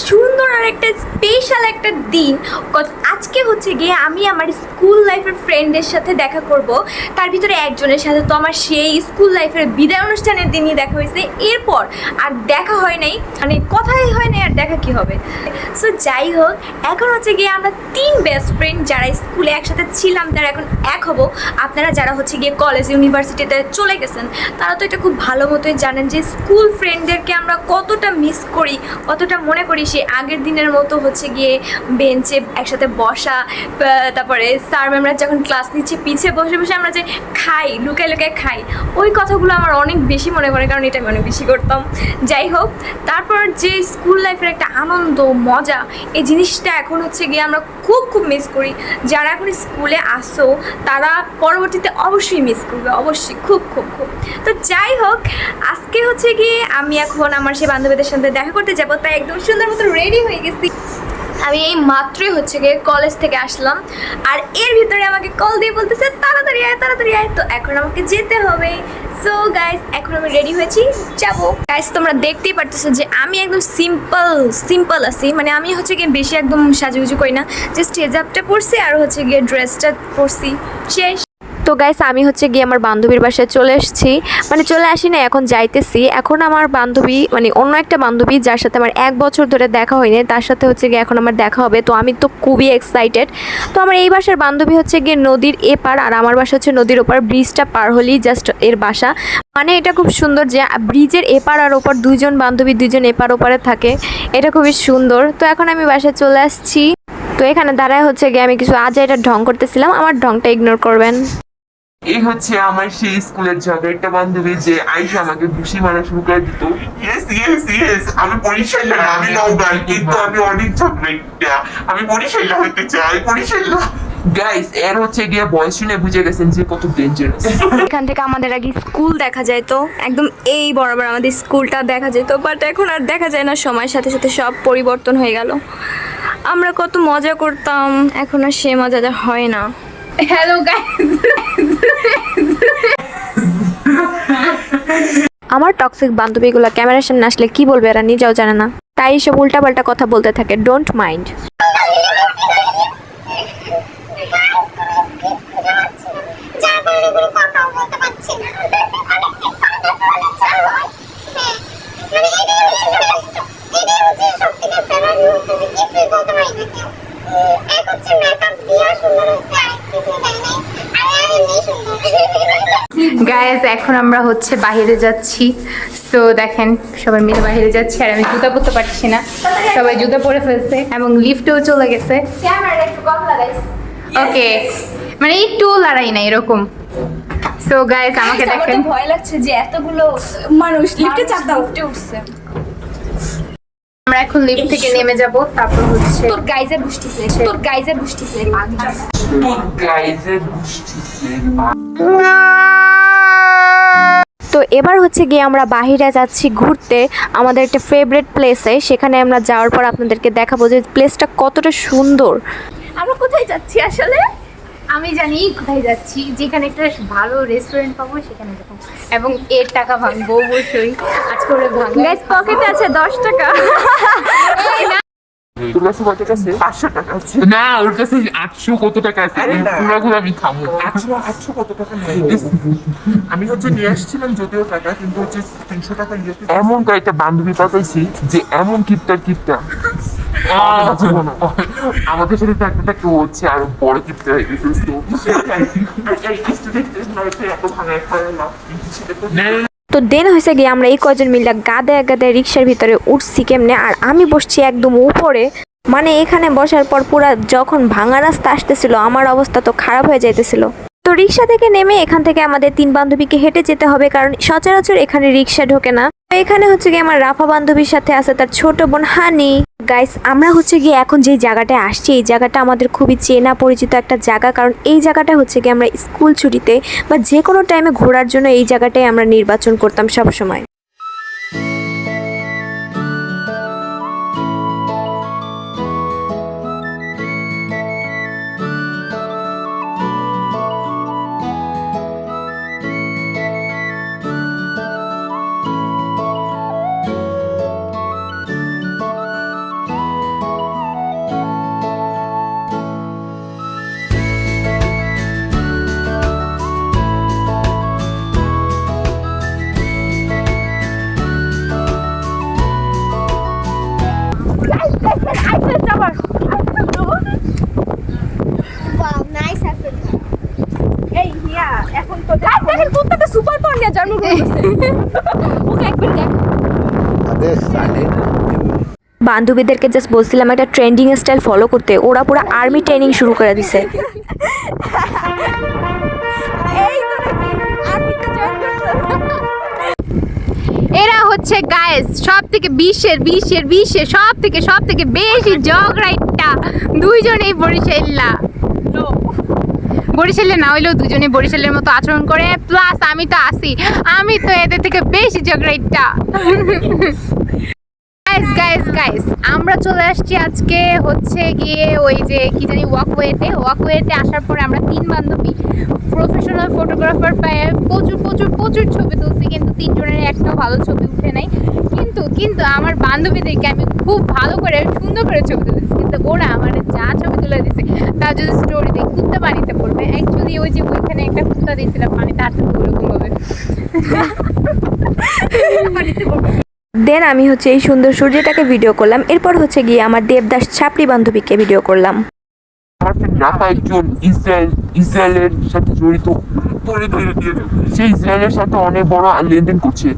সুন্দর আর একটা স্পেশাল একটা দিন। আজকে হচ্ছে গিয়ে আমি আমার স্কুল লাইফের ফ্রেন্ডের সাথে দেখা করব। তার ভিতরে একজনের সাথে তো আমার সেই স্কুল লাইফের বিদায় অনুষ্ঠানের দিনই দেখা হয়েছে, এরপর আর দেখা হয় নাই, মানে কথাই হয় নাই, আর দেখা কি হবে। সো যাই হোক, এখন হচ্ছে গিয়ে আমরা 3 বেস্ট ফ্রেন্ড যারা স্কুলে একসাথে ছিলাম তারা এখন এক হব। আপনারা যারা হচ্ছে গিয়ে কলেজ ইউনিভার্সিটিতে চলে গেছেন তারা তো এটা খুব ভালো মতোই জানেন যে স্কুল ফ্রেন্ডদেরকে আমরা কতটা মিস করি, কতটা মনে করি সেই আগের দিনের মতো হচ্ছে গিয়ে বেঞ্চে একসাথে বসা, তারপরে স্যার ম্যামরা যখন ক্লাস নিচ্ছে পিছিয়ে বসে বসে আমরা যে খাই, লুকায় লুকায় খাই, ওই কথাগুলো আমার অনেক বেশি মনে পড়ে, কারণ এটা আমি অনেক বেশি করতাম। যাই হোক, তারপর যে স্কুল লাইফের একটা আনন্দ মজা, এই জিনিসটা এখন হচ্ছে গিয়ে আমরা খুব খুব মিস করি। যারা এখন স্কুলে আসো তারা পরবর্তীতে অবশ্যই মিস করবে, অবশ্যই খুব খুব খুব। তো যাই হোক, আজকে হচ্ছে গিয়ে আমি এখন আমার সেই বান্ধবীদের সাথে দেখা করতে যাবো, তাই একদম সুন্দর মতো রেডি হয়ে গেছি। আমি এই মাত্রই হচ্ছে গিয়ে কলেজ থেকে আসলাম, আর এর ভিতরে আমাকে কল দিয়ে বলতেছে তাড়াতাড়ি আয় তাড়াতাড়ি আয়। তো এখন আমাকে যেতে হবে। সো গাইস, এখন আমি রেডি হয়েছি, যাবো। গাইস, তোমরা দেখতেই পারতেছো যে আমি একদম সিম্পল আছি, মানে আমি হচ্ছে গিয়ে বেশি একদম সাজুগুজু করি না, জাস্ট হেজাবটা পরছি আর হচ্ছে গিয়ে ড্রেসটা পরছি, শেষ। তো গাইস, আমি হচ্ছে গিয়ে আমার বান্ধবীর বাসায় চলে এসেছি, মানে চলে আসি না, এখন যাইতেছি। এখন আমার বান্ধবী, মানে অন্য একটা বান্ধবী যার সাথে আমার 1 বছর ধরে দেখা হয়নি, তার সাথে হচ্ছে গিয়ে এখন আমার দেখা হবে। তো আমি তো খুবই এক্সাইটেড। তো আমার এই বাসার বান্ধবী হচ্ছে গিয়ে নদীর এপার, আর আমার বাসা হচ্ছে নদীর ওপার। ব্রিজটা পার হলেই জাস্ট এর বাসা। মানে এটা খুব সুন্দর যে ব্রিজের এপার আর ওপার দুইজন বান্ধবী দুইজন এপার ওপারে থাকে, এটা খুবই সুন্দর। তো এখন আমি বাসায় চলে আসছি। তো এখানে দাঁড়ায় হচ্ছে গিয়ে আমি কিছু আজাইরা ঢং করতেছিলাম, আমার ঢংটা ইগনোর করবেন। এই হচ্ছে আমার সেই স্কুলের ঝগড়া বান্ধবী যে আইসা আমাকে ঘুষি মারা শুরু করে দিত। ইয়েস ইয়েস ইয়েস, আমি বরিশাল্লা না, আমি নওগাঁর, কিন্তু আমি অনেক ঝগড়া, আমি বরিশাল্লা হইতে চাই, বরিশাল্লা। গাইস, এর হচ্ছে গিয়ে বয়স শুনে বুঝে গেছেন যে কত ডেঞ্জারাস। এখান থেকে আমাদের আগে স্কুল দেখা যায়, তো একদম এই বরাবর আমাদের স্কুলটা দেখা যেত, বাট এখন আর দেখা যায় না। সময়ের সাথে সাথে সব পরিবর্তন হয়ে গেল। আমরা কত মজা করতাম, এখন আর সে মজাটা হয় না। হ্যালো গাইস, আমার টক্সিক বান্ধবীগুলো ক্যামেরার সামনে আসলে কি বলবে এরা নিজেও জানে না, তাই সব উল্টাপাল্টা কথা বলতে থাকে। Don't mind. গাইস, এখন আমরা হচ্ছে বাইরে যাচ্ছি। সো দেখেন, সবাই মিলে বাইরে যাচ্ছি, আর আমি জুতা পরতে পারছি না, সবাই জুতা পরে ফেলছে এবং লিফটেও চলে গেছে। ওকে, মানে একটু লড়াই না এরকম। সো গাইস, আমাকে দেখেন, ভয় লাগছে যে এতগুলো মানুষ লিফটে চাপতে উঠছে। আমরা এখন লিফট থেকে নেমে যাব, তারপর হচ্ছে তোর গাইজের গোষ্ঠী প্লেট, তোর গাইজের গোষ্ঠী প্লেট। তো এবার হচ্ছে গিয়ে আমরা বাহিরে যাচ্ছি ঘুরতে আমাদের একটা ফেভারিট প্লেসে। সেখানে আমরা যাওয়ার পর আপনাদেরকে দেখাবো যে প্লেসটা কতটা সুন্দর। আমরা কোথায় যাচ্ছি আসলে? আমি জানি কোথায় যাচ্ছি, যেখানে একটা ভালো রেস্টুরেন্ট পাবো সেখানে যাবো, এবং এর টাকা ভাঙবো অবশ্যই। আজকে ওরা ভাঙবো। পকেটে আছে 10 টাকা। তোর কাছে কত টাকা আছে? 500 টাকা আছে। না, ওর কাছে 800 কত টাকা আছে, পুরোগুলো আমি খাবো। 800 কত টাকা নেই, আমি হচ্ছে নিয়ে আসছিলাম যদিও টাকা, কিন্তু হচ্ছে 300 টাকা ইয়েতে এমন কয়েকটা বান্ধবী পাতাইছি যে এমন কিপটা আমাদের সাথে থাকতে থাকতে হচ্ছে আরো বড় কিপটা হয়ে গেছে। তো দেন হয়েছে গিয়ে আমরা এই কজন মিলে গাদে গাদে রিক্সার ভিতরে উঠছি কেমনে, আর আমি বসছি একদম উপরে। মানে এখানে বসার পর পুরা যখন ভাঙা রাস্তা আসতেছিল আমার অবস্থা তো খারাপ হয়ে যাইতেছিল। তো রিক্সা থেকে নেমে এখান থেকে আমাদের 3 বান্ধবীকে হেঁটে যেতে হবে, কারণ সচরাচর এখানে রিক্সা ঢোকে না। এখানে হচ্ছে গিয়ে আমার রাফা বান্ধবীর সাথে আছে তার ছোট বোন হানি। গাইস, আমরা হচ্ছে গিয়ে এখন যে জায়গাটায় আসছি এই জায়গাটা আমাদের খুবই চেনা পরিচিত একটা জায়গা, কারণ এই জায়গাটা হচ্ছে গিয়ে আমরা স্কুল ছুটিতে বা যে কোনো টাইমে ঘোরার জন্য এই জায়গাটাই আমরা নির্বাচন করতাম সব সময়। ওকে একবার দেখো। आदेश साले বান্ধবীদেরকে জাস্ট বলছিলাম একটা ট্রেন্ডিং স্টাইল ফলো করতে, ওরা পুরো আর্মি ট্রেনিং শুরু করে দিছে। এরা হচ্ছে গাইস সব থেকে বিশ্বের সব থেকে বেশি জগরাইটটা দুইজনেই বরিশালে না হইলেও দুজনে বরিশালের মতো আচরণ করে, প্লাস আমি তো আসি, আমি তো এদের থেকে বেশি জগরাইটটা। গাইস আমরা চলে আসছি আজকে হচ্ছে গিয়ে ওই যে কি জানি ওয়াকওয়েতে আসার পরে আমরা 3 বান্ধবী প্রফেশনাল ফটোগ্রাফার পায়ে প্রচুর ছবি তুলছি, কিন্তু 3 জনের একটাও ভালো ছবি উঠে নাই। কিন্তু আমার বান্ধবীদেরকে আমি খুব ভালো করে সুন্দর করে ছবি তুলেছি, কিন্তু ওরা আমার যা ছবি তুলে দিছে তা যদি স্টোরি দিই কুত্তা পানিতে পড়বে। অ্যাকচুয়ালি ওই যে ওইখানে একটা কুত্তা দিয়েছিলাম পানিতে হাঁটতে, ওরকম ভাবে দেন আমি হচ্ছে এই সুন্দর সূর্যটাকে ভিডিও করলাম, এরপর হচ্ছে গিয়ে আমার দেবদাস ছাপড়ি বান্ধবীকে ভিডিও করলাম। আমার ফ্রেন্ড রাফা একজন ইসরায়েলের সাথে জড়িত, সে ইসরায়েলের সাথে অনেক বড় লেনদেন করছে।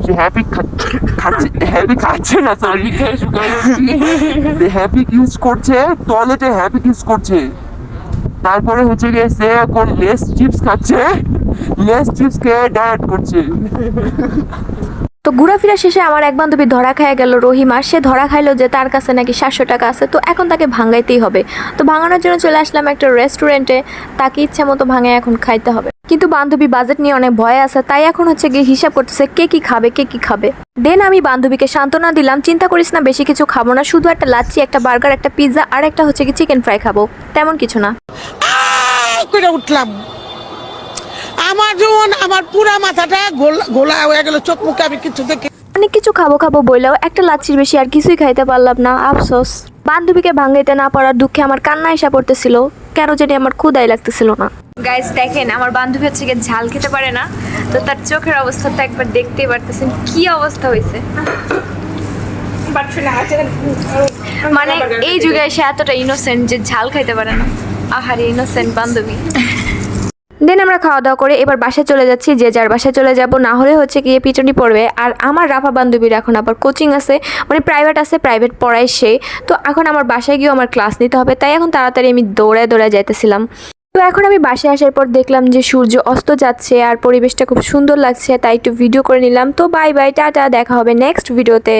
সে হ্যাপি খাচ্ছে না, সরি সে হ্যাপি ইউজ করছে, টয়লেটে হ্যাপি ইউজ করছে। তারপরে হচ্ছে গিয়ে সে এখন লেস চিপস খাচ্ছে, লেস চিপস খেয়ে ডায়েট করছে। তো ঘোরাফেরা শেষে আমার এক বান্ধবী ধরা খায় গেল, রহিমা। সে ধরা খাইলো যে তার কাছে নাকি 700 টাকা আছে, তো এখন তাকে ভাঙাইতেই হবে। তো ভাঙানোর জন্য চলে আসলাম একটা রেস্টুরেন্টে, তাকে ইচ্ছা মতো ভাঙায় এখন খাইতে হবে। কিন্তু বান্ধবী বাজেট নিয়ে অনেক ভয় আছে, তাই এখন হচ্ছে গিয়ে হিসাব করতেছে কে কি খাবে। দেন আমি বান্ধবীকে সান্ত্বনা দিলাম, চিন্তা করিস না, বেশি কিছু খাবো না, শুধু একটা লাচ্ছি, একটা বার্গার, একটা পিৎজা আর একটা হচ্ছে কি চিকেন ফ্রাই খাবো, তেমন কিছু না। করে উঠলাম, আমার যেমন আমার পুরা মাথাটা গোলা হয়ে গেল, চোখ মুখে আমি কিছু দেখি। অনেক কিছু খাবো বললেও একটা লাচ্ছির বেশি আর কিছুই খাইতে পারলাম না, আফসোস। বান্ধবীকে ভাঙাইতে না পারার দুঃখে আমার কান্না এসে পড়তেছিল, কেন জানি আমার ক্ষুধাই লাগতেছিল না। গাইস দেখেন, আমার বান্ধবী হচ্ছে গিয়ে ঝাল খেতে পারে না, তো তার চোখের অবস্থাটা একবার দেখতেই পারতেছেন কি অবস্থা হয়েছে। মানে এই যুগে এসে এতটা ইনোসেন্ট যে ঝাল খাইতে পারে না। আহারে ইনোসেন্ট বান্ধবী। দেন আমরা খাওয়া দাওয়া করে এবার বাসায় চলে যাচ্ছি, যে যার বাসায় চলে যাব, না হলে হচ্ছে গিয়ে পিটুনি পড়বে। আর আমার রাফা বান্ধবীর এখন আবার কোচিং আছে, মানে প্রাইভেট পড়ায় সে, তো এখন আমার বাসায় গিয়েও আমার ক্লাস নিতে হবে, তাই এখন তাড়াতাড়ি আমি দৌড়ায় যাইতেছিলাম। তো এখন আমি বাসায় আসার পর দেখলাম যে সূর্য অস্ত যাচ্ছে আর পরিবেশটা খুব সুন্দর লাগছে, তাই একটু ভিডিও করে নিলাম। তো বাই টাটা, দেখা হবে নেক্সট ভিডিওতে।